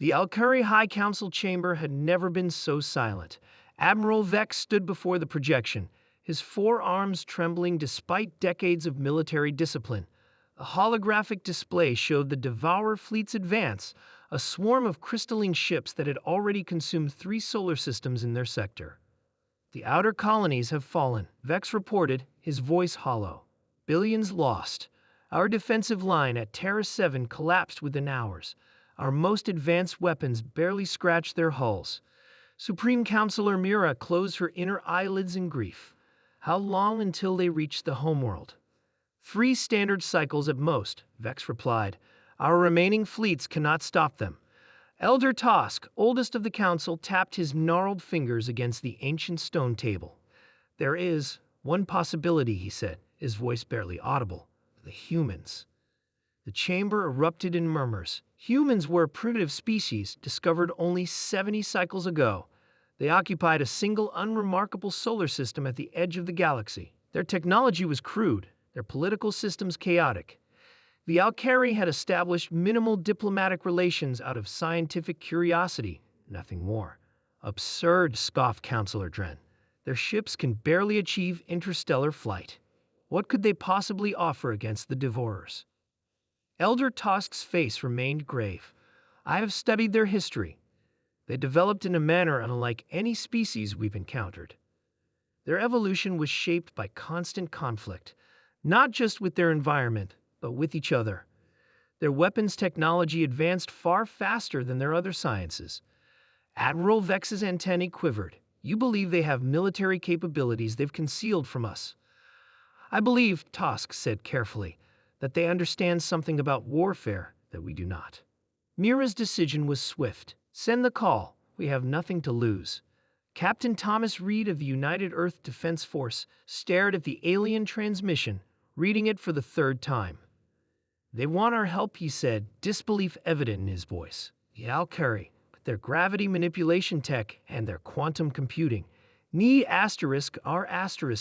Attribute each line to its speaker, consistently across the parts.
Speaker 1: The Alkari High Council chamber had never been so silent. Admiral Vex stood before the projection, his forearms trembling despite decades of military discipline. A holographic display showed the Devourer fleet's advance, a swarm of crystalline ships that had already consumed 3 solar systems in their sector. The outer colonies have fallen, Vex reported, his voice hollow. Billions lost. Our defensive line at Terra 7 collapsed within hours. Our most advanced weapons barely scratched their hulls. Supreme Counselor Mira closed her inner eyelids in grief. How long until they reach the homeworld? 3 standard cycles at most, Vex replied. Our remaining fleets cannot stop them. Elder Tosk, oldest of the council, tapped his gnarled fingers against the ancient stone table. There is one possibility, he said, his voice barely audible. The humans. The chamber erupted in murmurs. Humans were a primitive species discovered only 70 cycles ago. They occupied a single unremarkable solar system at the edge of the galaxy. Their technology was crude, their political systems chaotic. The Alkari had established minimal diplomatic relations out of scientific curiosity, nothing more. Absurd, scoffed Counselor Dren. Their ships can barely achieve interstellar flight. What could they possibly offer against the Devourers? Elder Tosk's face remained grave. I have studied their history. They developed in a manner unlike any species we've encountered. Their evolution was shaped by constant conflict, not just with their environment, but with each other. Their weapons technology advanced far faster than their other sciences. Admiral Vex's antennae quivered. You believe they have military capabilities they've concealed from us. I believe, Tosk said carefully, that they understand something about warfare that we do not. Mira's decision was swift. Send the call. We have nothing to lose. Captain Thomas Reed of the United Earth Defense Force stared at the alien transmission, reading it for the 3rd time. They want our help, he said, disbelief evident in his voice. The Alkari, with their gravity manipulation tech and their quantum computing, need our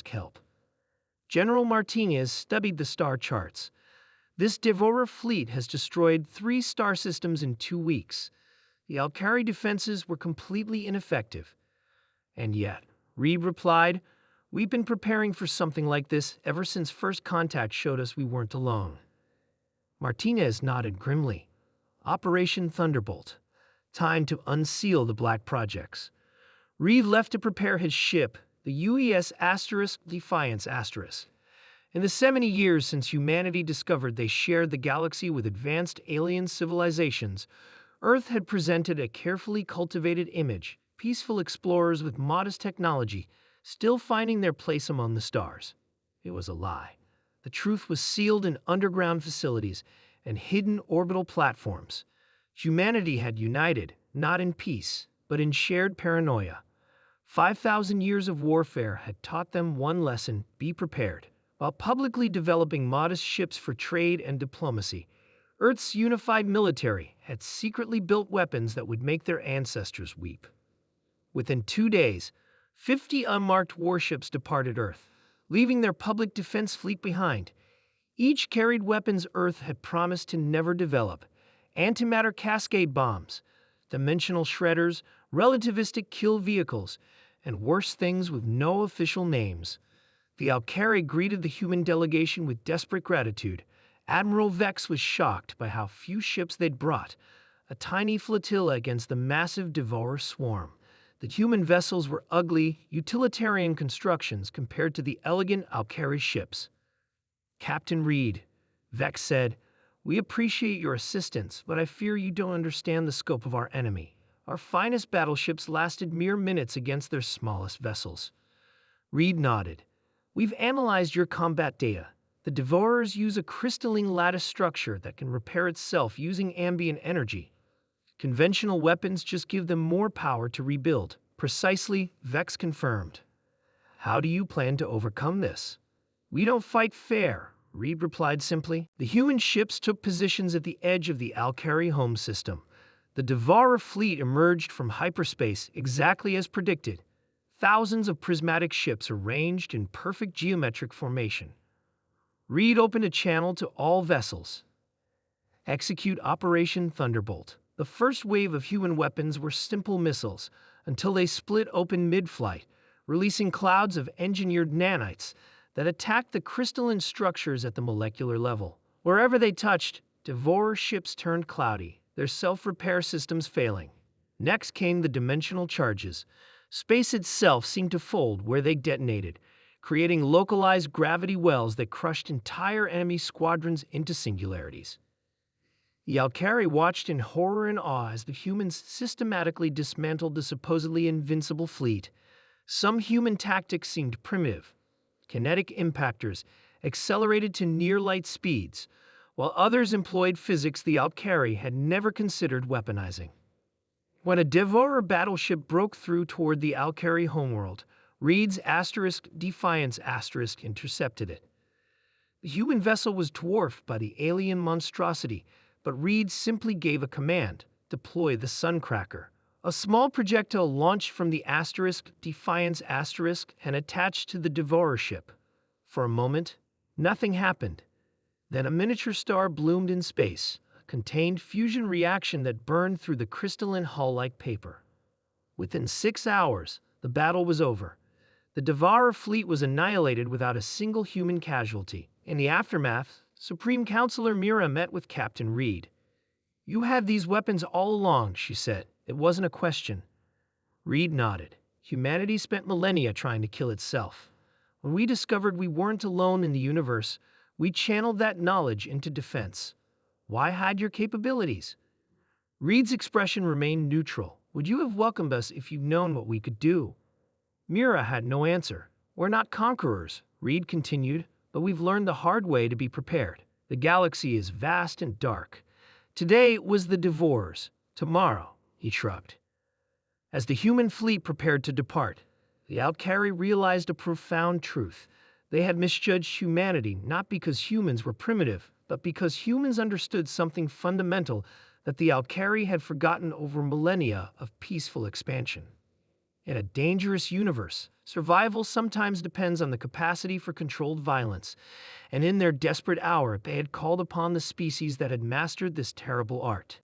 Speaker 1: help. General Martinez studied the star charts. This Devourer fleet has destroyed 3 star systems in 2 weeks. The Alkari defenses were completely ineffective. And yet, Reed replied, we've been preparing for something like this ever since first contact showed us we weren't alone. Martinez nodded grimly. Operation Thunderbolt. Time to unseal the Black Projects. Reed left to prepare his ship, the UES Defiance *. In the 70 years since humanity discovered they shared the galaxy with advanced alien civilizations, Earth had presented a carefully cultivated image, peaceful explorers with modest technology, still finding their place among the stars. It was a lie. The truth was sealed in underground facilities and hidden orbital platforms. Humanity had united, not in peace, but in shared paranoia. 5,000 years of warfare had taught them one lesson: be prepared. While publicly developing modest ships for trade and diplomacy, Earth's unified military had secretly built weapons that would make their ancestors weep. Within 2 days, 50 unmarked warships departed Earth, leaving their public defense fleet behind. Each carried weapons Earth had promised to never develop: antimatter cascade bombs, dimensional shredders, relativistic kill vehicles, and worse things with no official names. The Alkari greeted the human delegation with desperate gratitude. Admiral Vex was shocked by how few ships they'd brought, a tiny flotilla against the massive Devourer swarm. The human vessels were ugly, utilitarian constructions compared to the elegant Alkari ships. Captain Reed, Vex said, we appreciate your assistance, but I fear you don't understand the scope of our enemy. Our finest battleships lasted mere minutes against their smallest vessels. Reed nodded. We've analyzed your combat data. The Devourers use a crystalline lattice structure that can repair itself using ambient energy. Conventional weapons just give them more power to rebuild. Precisely, Vex confirmed. How do you plan to overcome this? We don't fight fair, Reed replied simply. The human ships took positions at the edge of the Alkari home system. The Devourer fleet emerged from hyperspace exactly as predicted. Thousands of prismatic ships arranged in perfect geometric formation. Reed opened a channel to all vessels. Execute Operation Thunderbolt. The first wave of human weapons were simple missiles, until they split open mid-flight, releasing clouds of engineered nanites that attacked the crystalline structures at the molecular level. Wherever they touched, devourer ships turned cloudy, their self-repair systems failing. Next came the dimensional charges. Space itself seemed to fold where they detonated, creating localized gravity wells that crushed entire enemy squadrons into singularities. The Alkari watched in horror and awe as the humans systematically dismantled the supposedly invincible fleet. Some human tactics seemed primitive. Kinetic impactors accelerated to near-light speeds, while others employed physics the Alkari had never considered weaponizing. When a Devourer battleship broke through toward the Alkari homeworld, Reed's Defiance intercepted it. The human vessel was dwarfed by the alien monstrosity, but Reed simply gave a command: deploy the Suncracker. A small projectile launched from the Defiance and attached to the Devourer ship. For a moment, nothing happened. Then a miniature star bloomed in space, a contained fusion reaction that burned through the crystalline hull-like paper. Within 6 hours, the battle was over. The Devourer fleet was annihilated without a single human casualty. In the aftermath, Supreme Counselor Mira met with Captain Reed. "You had these weapons all along," she said. "It wasn't a question." Reed nodded. "Humanity spent millennia trying to kill itself. When we discovered we weren't alone in the universe, we channeled that knowledge into defense. Why hide your capabilities?" Reed's expression remained neutral. "Would you have welcomed us if you'd known what we could do?" Mira had no answer. "We're not conquerors," Reed continued, "but we've learned the hard way to be prepared. The galaxy is vast and dark. Today was the Devourers. Tomorrow," he shrugged. As the human fleet prepared to depart, the Alkari realized a profound truth. They had misjudged humanity not because humans were primitive, but because humans understood something fundamental that the Alkari had forgotten over millennia of peaceful expansion. In a dangerous universe, survival sometimes depends on the capacity for controlled violence, and in their desperate hour they had called upon the species that had mastered this terrible art.